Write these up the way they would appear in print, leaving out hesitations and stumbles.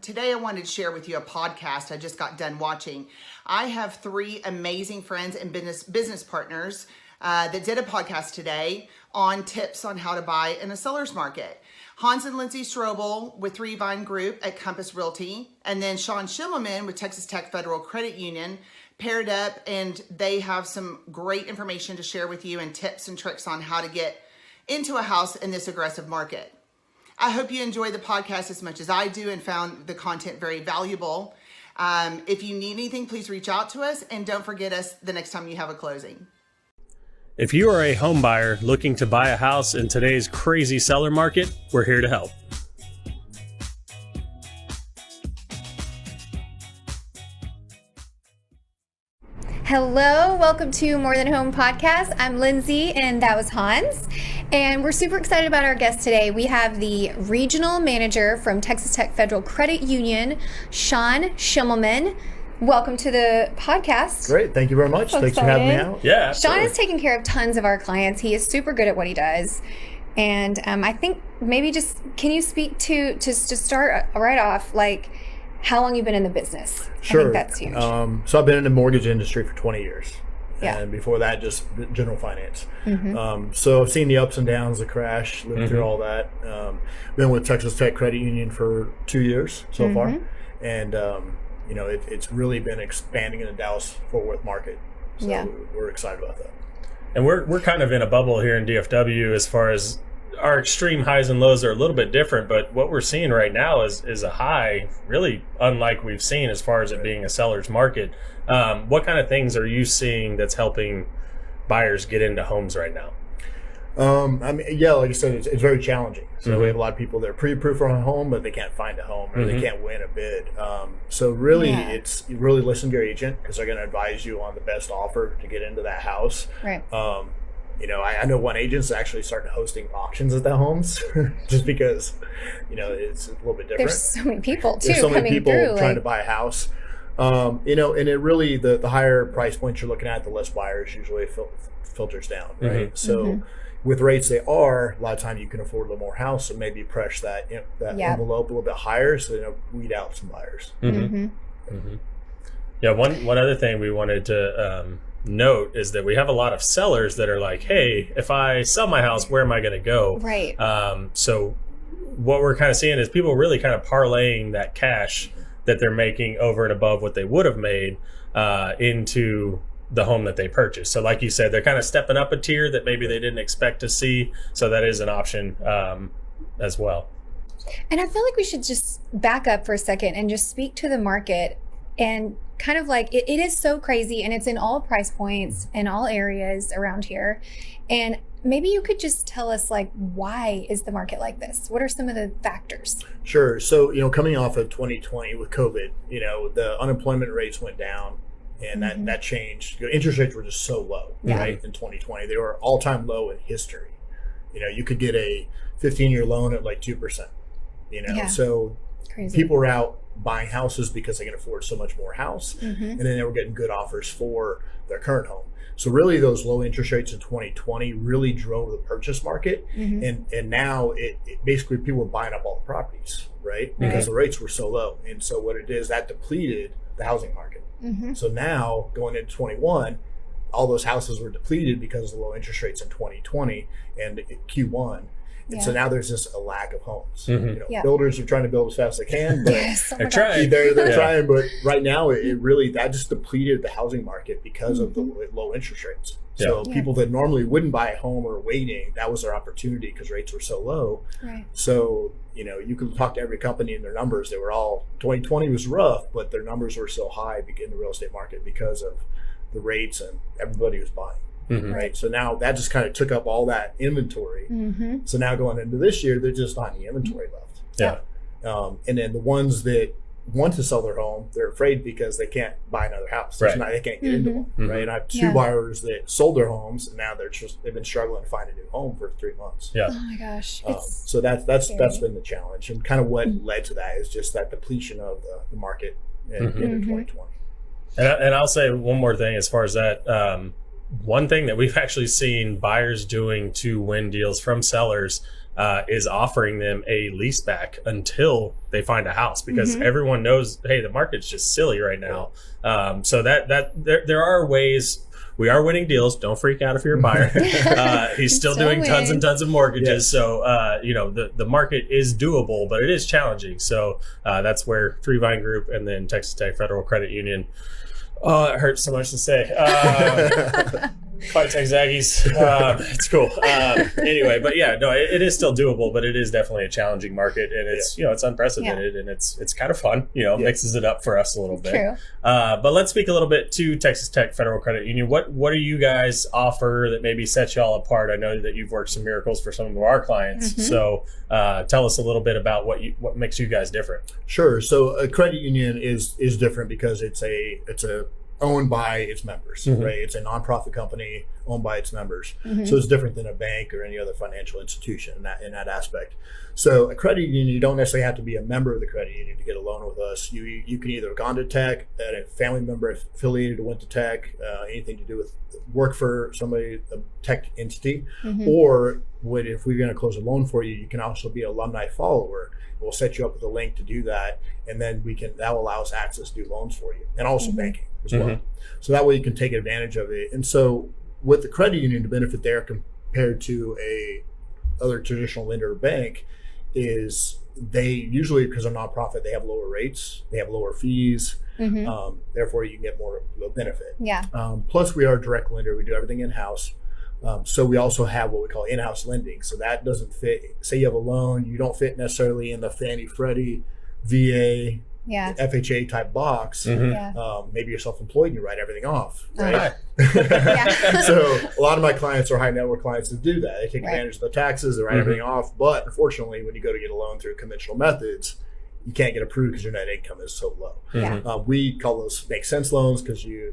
Today I wanted to share with you a podcast I just got done watching. I have three amazing friends and business partners that did a podcast today on tips on how to buy in a seller's market. Hans and Lindsay Strobel with Three Vine Group at Compass Realty, and then Sean Schimmelman with Texas Tech Federal Credit Union paired up, and they have some great information to share with you and tips and tricks on how to get into a house in this aggressive market. I hope you enjoy the podcast as much as I do and found the content very valuable. If you need anything, please reach out to us, and don't forget us the next time you have a closing. If you are a home buyer looking to buy a house in today's crazy seller market, we're here to help. Hello, welcome to More Than Home Podcast. I'm Lindsay and that was Hans. And we're super excited about our guest today. We have the regional manager from Texas Tech Federal Credit Union, Sean Schimmelman. Welcome to the podcast. Great. Thank you very much. Thanks for having me out. Yeah, absolutely. Sean is taking care of tons of our clients. He is super good at what he does. And I think maybe just, can you speak to start right off, like how long you've been in the business? Sure. I think that's huge. So I've been in the mortgage industry for 20 years. Yeah. And before that, just general finance. Mm-hmm. So I've seen the ups and downs, the crash, lived through all that. Been with Texas Tech Credit Union for 2 years so far. And, it's really been expanding in the Dallas-Fort Worth market. So we're excited about that. And we're kind of in a bubble here in DFW as far as our extreme highs and lows are a little bit different, but what we're seeing right now is a high, really unlike we've seen as far as it being a seller's market. What kind of things are you seeing that's helping buyers get into homes right now? Like I said, it's very challenging. So we have a lot of people that are pre-approved for a home, but they can't find a home or they can't win a bid. So really, it's really listen to your agent because they're going to advise you on the best offer to get into that house. Right. I know one agent's actually starting hosting auctions at the homes just because, it's a little bit different. There's so many people too. There's so many people through, trying to buy a house. And it really, the higher price points you're looking at, the less buyers usually filters down, right? So with rates a lot of time you can afford a little more house, so maybe press that envelope a little bit higher so weed out some buyers. Yeah, one other thing we wanted to note is that we have a lot of sellers that are like, hey, if I sell my house, where am I going to go? Right. So what we're kind of seeing is people really kind of parlaying that cash that they're making over and above what they would have made into the home that they purchased. So like you said, they're kind of stepping up a tier that maybe they didn't expect to see. So that is an option as well. And I feel like we should just back up for a second and just speak to the market and kind of like, it is so crazy and it's in all price points in all areas around here. And maybe you could just tell us, like, why is the market like this? What are some of the factors? Sure. So, coming off of 2020 with COVID, the unemployment rates went down and that changed. Interest rates were just so low, right? In 2020, they were all-time low in history. You could get a 15-year loan at like 2%, so crazy. People were out buying houses because they can afford so much more house. And then they were getting good offers for their current home. So really those low interest rates in 2020 really drove the purchase market. And now it basically people were buying up all the properties, right? Because the rates were so low. And so what it is, that depleted the housing market. So now going into 21, all those houses were depleted because of the low interest rates in 2020 and Q1. And so now there's just a lack of homes. Builders are trying to build as fast as they can, but they're trying. They're trying, but right now it really that just depleted the housing market because of the low interest rates. So people that normally wouldn't buy a home or waiting, that was their opportunity because rates were so low. Right. So you can talk to every company and their numbers. They were all 2020 was rough, but their numbers were so high in the real estate market because of the rates and everybody was buying. Right. So now that just kind of took up all that inventory. So now going into this year, there's just not any inventory left. And then the ones that want to sell their home, they're afraid because they can't buy another house. They can't get into one. Right. And I have two buyers that sold their homes and now they've been struggling to find a new home for 3 months. Oh my gosh. So that's been the challenge. And kind of what led to that is just that depletion of the market in 2020. And I'll say one more thing as far as that. One thing that we've actually seen buyers doing to win deals from sellers is offering them a lease back until they find a house, because everyone knows, hey, the market's just silly right now. So there are ways. We are winning deals. Don't freak out if you're a buyer. He's still doing tons and tons of mortgages. Yes. So, the market is doable, but it is challenging. So that's where Three Vine Group and then Texas Tech Federal Credit Union. Oh, it hurts so much to say. Fight Tech Zaggies. It's cool. Anyway, but yeah, no, it is still doable, but it is definitely a challenging market, and it's it's unprecedented, and it's kind of fun. Mixes it up for us a little bit. True. But let's speak a little bit to Texas Tech Federal Credit Union. What do you guys offer that maybe sets y'all apart? I know that you've worked some miracles for some of our clients, so tell us a little bit about what makes you guys different. Sure. So a credit union is different because it's a owned by its members, right? It's a nonprofit company owned by its members. So it's different than a bank or any other financial institution in that aspect. So a credit union, you don't necessarily have to be a member of the credit union to get a loan with us. You can either have gone to Tech, a family member affiliated went to Tech, anything to do with work for somebody, a Tech entity, or if we're going to close a loan for you, you can also be an alumni follower. We'll set you up with a link to do that, and then that will allow us access to do loans for you, and also banking as well. So that way you can take advantage of it. And so with the credit union, the benefit there compared to a other traditional lender or bank is they usually, because they're nonprofit, they have lower rates, they have lower fees. Therefore you can get more benefit. Yeah. Plus we are a direct lender. We do everything in-house. So we also have what we call in-house lending. So that doesn't fit. Say you have a loan, you don't fit necessarily in the Fannie, Freddie, VA, FHA type box. Maybe you're self-employed and you write everything off, right? So a lot of my clients are high net worth clients that do that. They take advantage of the taxes, they write everything off. But unfortunately, when you go to get a loan through conventional methods, you can't get approved because your net income is so low. We call those make sense loans because you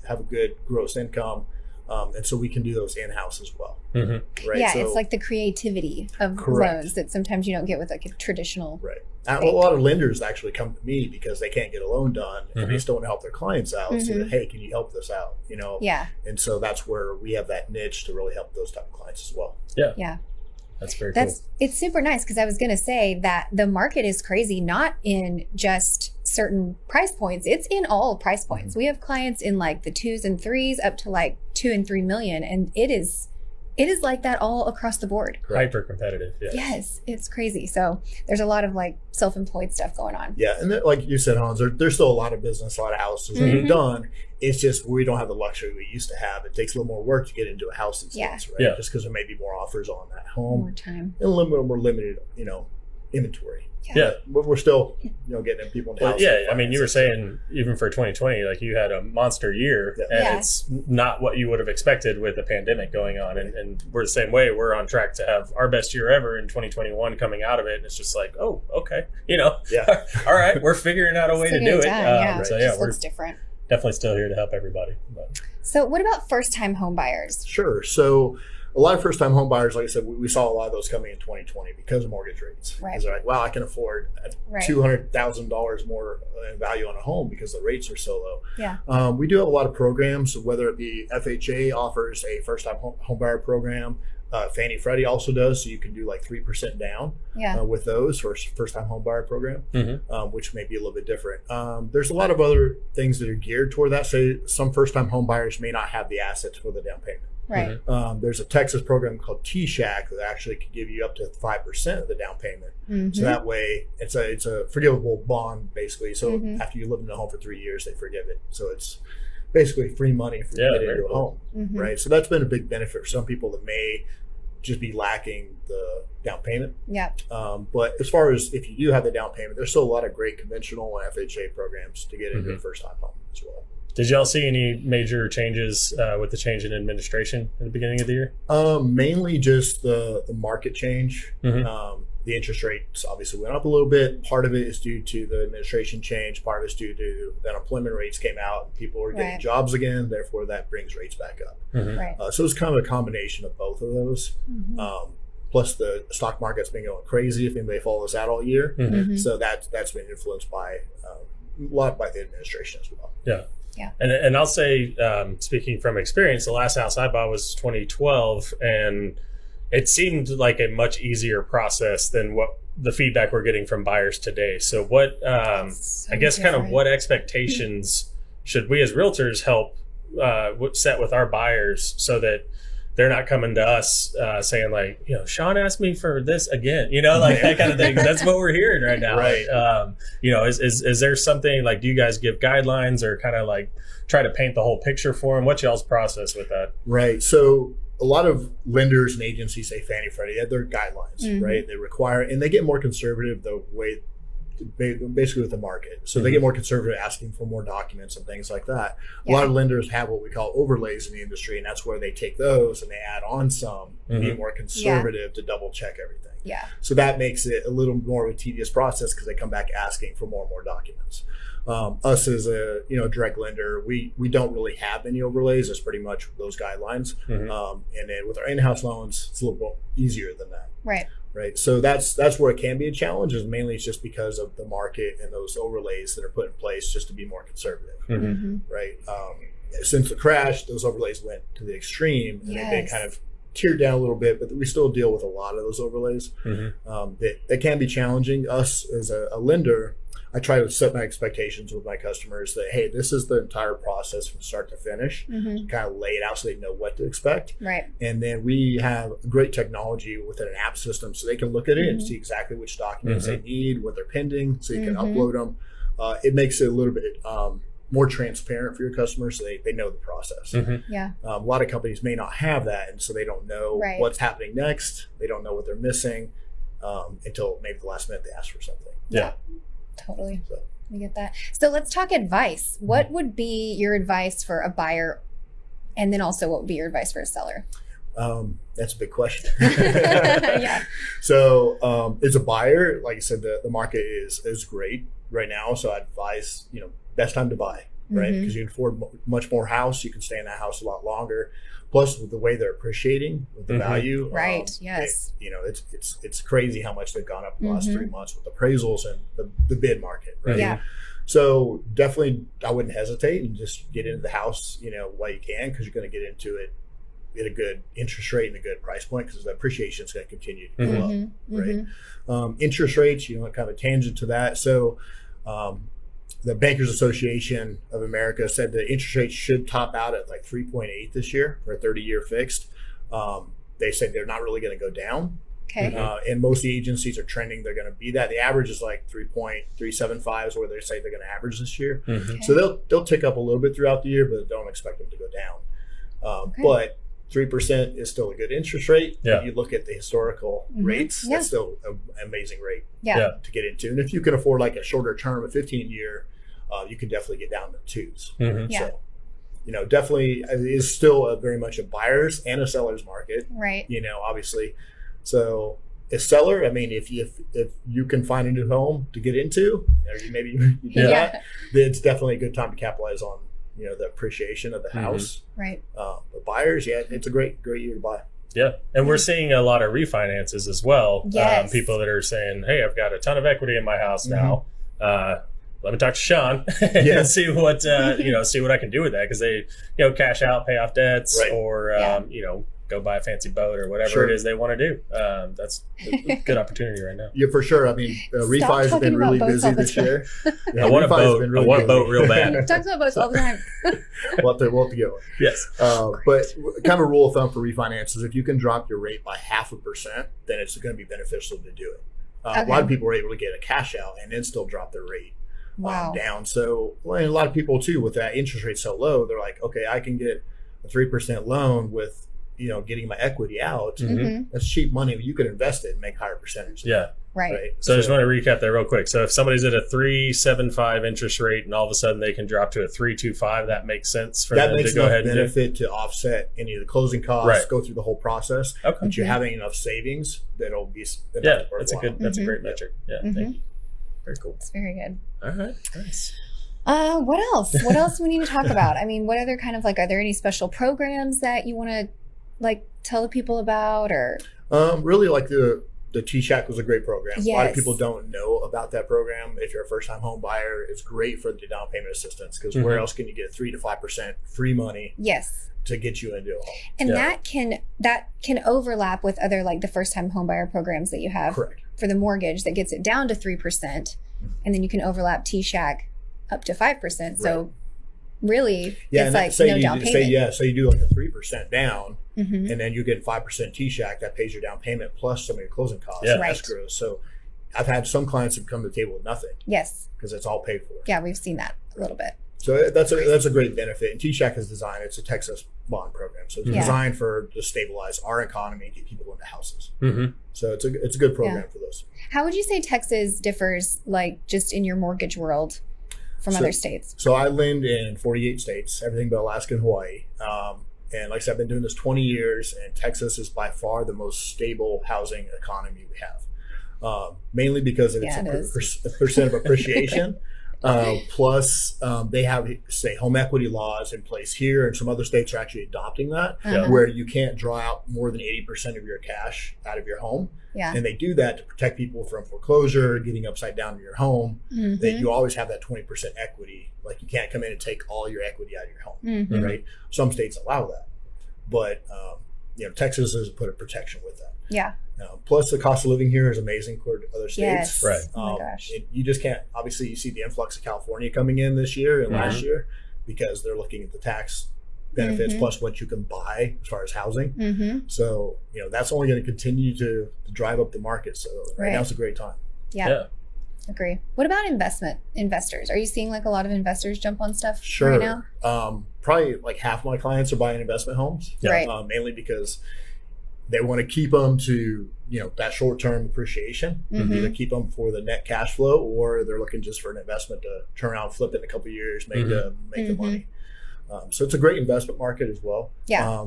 have a good gross income. And so we can do those in-house as well. Right? Yeah, so, it's like the creativity of loans that sometimes you don't get with like a traditional. Right. A lot of lenders actually come to me because they can't get a loan done and they still want to help their clients out. So, hey, can you help this out? And so that's where we have that niche to really help those type of clients as well. Yeah. That's very cool. It's super nice because I was going to say that the market is crazy, not in just certain price points. It's in all price points. We have clients in like the 2s and 3s up to like 2 and 3 million. And it is like that all across the board. Hyper competitive. Yes, it's crazy. So there's a lot of like self-employed stuff going on. Yeah. And like you said, Hans, there's still a lot of business, a lot of houses that we've done. It's just we don't have the luxury we used to have. It takes a little more work to get into a house these days, right? Just because there may be more offers on that home. More time. And a little bit more limited, inventory. Yeah. But we're still, getting people in the house. Yeah. I mean, you were saying even for 2020, like you had a monster year and it's not what you would have expected with the pandemic going on. And we're the same way. We're on track to have our best year ever in 2021 coming out of it. And it's just like, oh, okay. All right. We're figuring out a way to do it. So it looks different. Definitely still here to help everybody. So what about first-time home buyers? Sure. So a lot of first-time home buyers, like I said, we saw a lot of those coming in 2020 because of mortgage rates. Because they're like, wow, I can afford $200,000 more in value on a home because the rates are so low. We do have a lot of programs, whether it be FHA offers a first-time home buyer program. Fannie Freddie also does, so you can do like 3% down with those for first-time home buyer program, which may be a little bit different. There's a lot of other things that are geared toward that. Say some first-time home buyers may not have the assets for the down payment. Right. There's a Texas program called Tshack that actually can give you up to 5% of the down payment. So that way, it's a forgivable bond basically. So after you live in the home for 3 years, they forgive it. So it's basically free money for you to get into a home, right? So that's been a big benefit for some people that may just be lacking the down payment. But as far as if you do have the down payment, there's still a lot of great conventional and FHA programs to get into a first-time home as well. Did y'all see any major changes with the change in administration at the beginning of the year? Mainly just the market change. The interest rates obviously went up a little bit. Part of it is due to the administration change. Part of it is due to the unemployment rates came out. People are getting jobs again. Therefore, that brings rates back up. So it's kind of a combination of both of those. Plus, the stock market's been going crazy. If anybody follows that all year, so that's been influenced by a lot by the administration as well. Yeah. And I'll say, speaking from experience, the last house I bought was 2012, and it seemed like a much easier process than what the feedback we're getting from buyers today. So what, So I guess kind of different. what expectations should we as realtors help set with our buyers so that they're not coming to us saying like, Sean asked me for this again, like that kind of thing. That's what we're hearing right now. Right. Is there something like, do you guys give guidelines or kind of like try to paint the whole picture for them? What's y'all's process with that? Right. So a lot of lenders and agencies, say Fannie Freddie, they have their guidelines, right? They require, and they get more conservative the way, basically with the market. So they get more conservative, asking for more documents and things like that. A lot of lenders have what we call overlays in the industry, and that's where they take those and they add on some, be more conservative to double check everything. Yeah. So that makes it a little more of a tedious process because they come back asking for more and more documents. Us as a direct lender, we don't really have any overlays. It's pretty much those guidelines. And then with our in-house loans, it's a little bit easier than that. Right. So that's where it can be a challenge. Is mainly it's just because of the market and those overlays that are put in place just to be more conservative. Right. Since the crash, those overlays went to the extreme, and they've been kind of tiered down a little bit, but we still deal with a lot of those overlays. That can be challenging. Us as a lender, I try to set my expectations with my customers that, hey, this is the entire process from start to finish, kind of lay it out so they know what to expect. Right. And then we have great technology within an app system so they can look at it and see exactly which documents they need, what they're pending, so you can upload them. It makes it a little bit more transparent for your customers so they know the process. A lot of companies may not have that, and so they don't know what's happening next. They don't know what they're missing until maybe the last minute they ask for something. Totally. We get that. So let's talk advice. What would be your advice for a buyer? And then also what would be your advice for a seller? That's a big question. Yeah. So as a buyer, like I said, the market is great right now. So I advise, best time to buy, right? Because you can afford much more house. You can stay in that house a lot longer. Plus, with the way they're appreciating with the value, Yes. It's crazy how much they've gone up in the last 3 months with appraisals and the bid market, right? Yeah. So definitely, I wouldn't hesitate and just get into the house, while you can, because you're going to get into it at a good interest rate and a good price point, because the appreciation is going to continue to go up, right? Interest rates, kind of a tangent to that. So. The Bankers Association of America said that interest rates should top out at like 3.8 this year for a 30-year fixed. They said they're not really going to go down. Okay. And most of the agencies are trending they're going to be that. The average is like 3.375 is where they say they're going to average this year. So they'll tick up a little bit throughout the year, but don't expect them to go down. But 3% is still a good interest rate. If you look at the historical rates, that's still an amazing rate to get into. And if you can afford like a shorter term, a 15-year, you can definitely get down to twos. So, definitely it is still very much a buyer's and a seller's market. Right. Obviously. So a seller, I mean, if you can find a new home to get into, or maybe you do that, then it's definitely a good time to capitalize on the appreciation of the house. Right. But buyers, it's a great year to buy. Yeah. And we're seeing a lot of refinances as well. Yes. People that are saying, hey, I've got a ton of equity in my house now. Let me talk to Sean and see what, see what I can do with that. Because they, cash out, pay off debts, or, go buy a fancy boat or whatever it is they want to do. That's a good opportunity right now. Yeah, for sure. I mean, refis have been really busy this year. I want a boat. I want a boat real bad. Talks about boats all the time. We'll have to get one. Yes. But kind of a rule of thumb for refinances, if you can drop your rate by 0.5%, then it's going to be beneficial to do it. A lot of people are able to get a cash out and then still drop their rate down. So and a lot of people too, with that interest rate so low, they're like, okay, I can get a 3% loan with getting my equity out. That's cheap money. You could invest it and make higher percentages. Right. So I just want to recap that real quick. So if somebody's at a 3.75 interest rate and all of a sudden they can drop to a 3.25, that makes sense for them to go ahead and benefit to offset any of the closing costs, go through the whole process. But you're having enough savings that'll be that's a great metric. Thank you. Very cool. It's very good. All right. Nice. What else? What else do we need to talk about? I mean, what other kind of are there any special programs that you want to tell the people about, or really like the Tshack was a great program. A lot of Yes. people don't know about that program. If you're a first-time home buyer, it's great for the down payment assistance because where else can you get 3 to 5% free money Yes. to get you into a home? And Yeah. that can overlap with other like the first time home buyer programs that you have Correct. for the mortgage that gets it down to 3%. And then you can overlap Tshack up to 5%. So really Yeah, it's and like say no you down say payment. so you do like a 3% down, Mhm. and then you get 5% Tshack that pays your down payment plus some of your closing costs Yeah. and Right. escrows. So I've had some clients who come to the table with nothing Yes. because it's all paid for. Yeah, we've seen that a little bit. So that's a great benefit. And Tshack is designed. It's a Texas bond program, so it's Yeah. designed to stabilize our economy and get people into houses. Mm-hmm. So it's a good program for those. How would you say Texas differs like just in your mortgage world from So- other states? So I lend in 48 states, everything but Alaska and Hawaii. And like I said, I've been doing this 20 years, and Texas is by far the most stable housing economy we have. Mainly because it's Yeah, it is. a percent of appreciation. Plus, they have, say, home equity laws in place here, and some other states are actually adopting that, Uh-huh. where you can't draw out more than 80% of your cash out of your home. Yeah. And they do that to protect people from foreclosure, getting upside down in your home. Mhm. That you always have that 20% equity. Like you can't come in and take all your equity out of your home, Mhm. right? Some states allow that, but Texas has put a protection with that. Yeah. Plus, the cost of living here is amazing compared to other states. Yes. Right. Oh my gosh. You just can't. Obviously, you see the influx of California coming in this year and last year because they're looking at the tax benefits plus what you can buy as far as housing. Mm-hmm. So that's only going to continue to drive up the market. So right now it's a great time. Yeah. Yeah. Agree. What about investors? Are you seeing like a lot of investors jump on stuff Sure. right now? Probably like half my clients are buying investment homes. Yeah. Right. Mainly because they want to keep them to that short-term appreciation. Mhm. Either keep them for the net cash flow, or they're looking just for an investment to turn around, flip it in a couple of years, make the money. So it's a great investment market as well. Yeah. A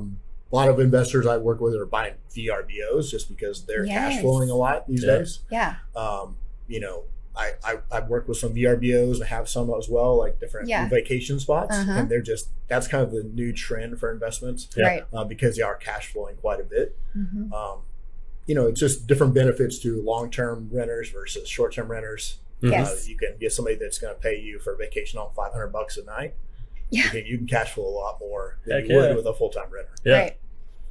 lot of investors I work with are buying VRBOs just because they're cash Yes. flowing a lot these days. Yeah. I've worked with some VRBOs and have some as well, like different Yeah. vacation spots. Uh-huh. And that's kind of the new trend for investments Right. because they are cash flowing quite a bit. Mhm. It's just different benefits to long-term renters versus short-term renters. Yes. You can get somebody that's going to pay you for a vacation on $500 a night. Yeah. You can cash flow a lot more than Heck you would yeah. with a full-time renter. Yeah. Right.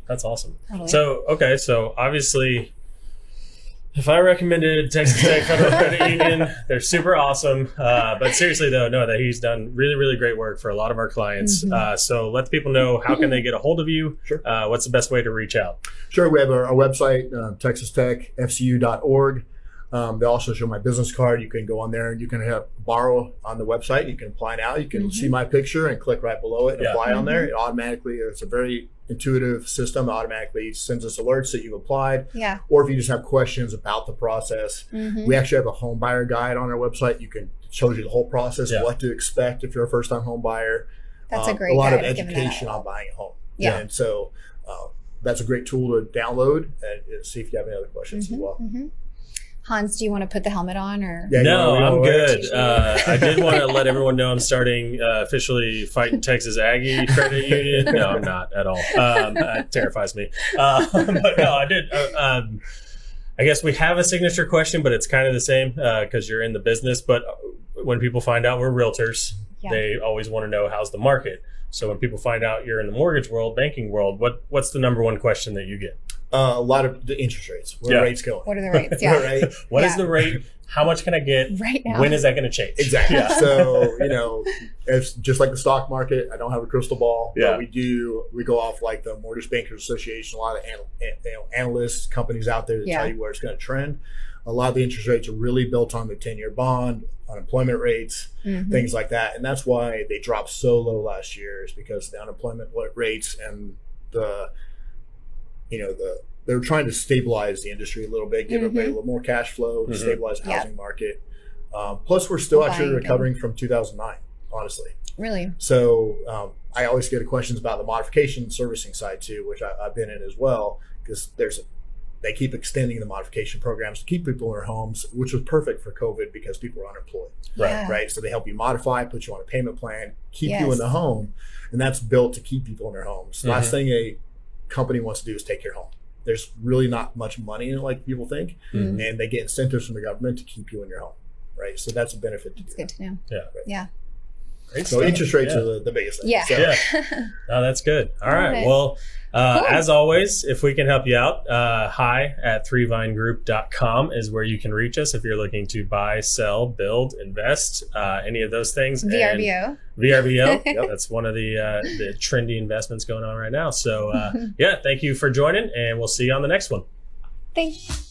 That's awesome. Totally. So obviously, if I recommended Texas Tech Federal Credit Union, they're super awesome. But seriously, though, know that he's done really, really great work for a lot of our clients. So let the people know, how can they get a hold of you? Sure. What's the best way to reach out? Sure, we have our website, texastechfcu.org. They also show my business card. You can go on there and you can borrow on the website. You can apply now. You can see my picture and click right below it and Yeah. apply on there. It automatically, it's a very intuitive system. It automatically sends us alerts that you've applied. Yeah. Or if you just have questions about the process, we actually have a home buyer guide on our website. It shows you the whole process, Yeah. what to expect if you're a first-time home buyer. That's a great a lot of guide, giving that education out. on buying a home. Yeah. And so that's a great tool to download and see if you have any other questions as well. Hans, do you want to put the helmet on or? Yeah, No, you I'm wanna wear it? good. I did want to let everyone know I'm starting officially fighting Texas Aggie Credit Union. No, I'm not at all. That terrifies me. But no, I did. I guess we have a signature question, but it's kind of the same because you're in the business. But when people find out we're realtors, Yeah. they always want to know how's the market. So when people find out you're in the mortgage world, banking world, what's the number one question that you get? A lot of the interest rates. Where Yeah. the rates going? What are the rates? Yeah. Right? What is Yeah. the rate? How much can I get? Right now. When is that going to change? Exactly. Yeah. So, it's just like the stock market. I don't have a crystal ball, Yeah. but we go off like the Mortgage Bankers Association, a lot of analysts, companies out there that Yeah. tell you where it's going to trend. A lot of the interest rates are really built on the 10-year bond, unemployment rates, things like that. And that's why they dropped so low last year, is because the unemployment rates and they were trying to stabilize the industry a little bit, give everybody a little more cash flow, stabilize the Yeah. housing market. Plus, we're still actually Buying recovering from 2009, honestly. Really? So I always get questions about the modification and servicing side too, which I've been in as well, because they keep extending the modification programs to keep people in their homes, which was perfect for COVID because people were unemployed, Yeah. right? So they help you modify, put you on a payment plan, keep you Yes. in the home, and that's built to keep people in their homes. Last thing a company wants to do is take your home. there's really not much money in it like people think, and they get incentives from the government to keep you in your home, right? So that's a benefit to It's do. good to know. Yeah. Right. Yeah. Great So stuff. interest rates Yeah. are the biggest thing. Yeah. So, Yeah. No, that's good. All right. Okay. Well, Cool. as always, if we can help you out, hi at 3vinegroup.com is where you can reach us if you're looking to buy, sell, build, invest, any of those things. And VRBO. VRBO. Yep, that's one of the trendy investments going on right now. So, yeah, thank you for joining, and we'll see you on the next one. Thanks.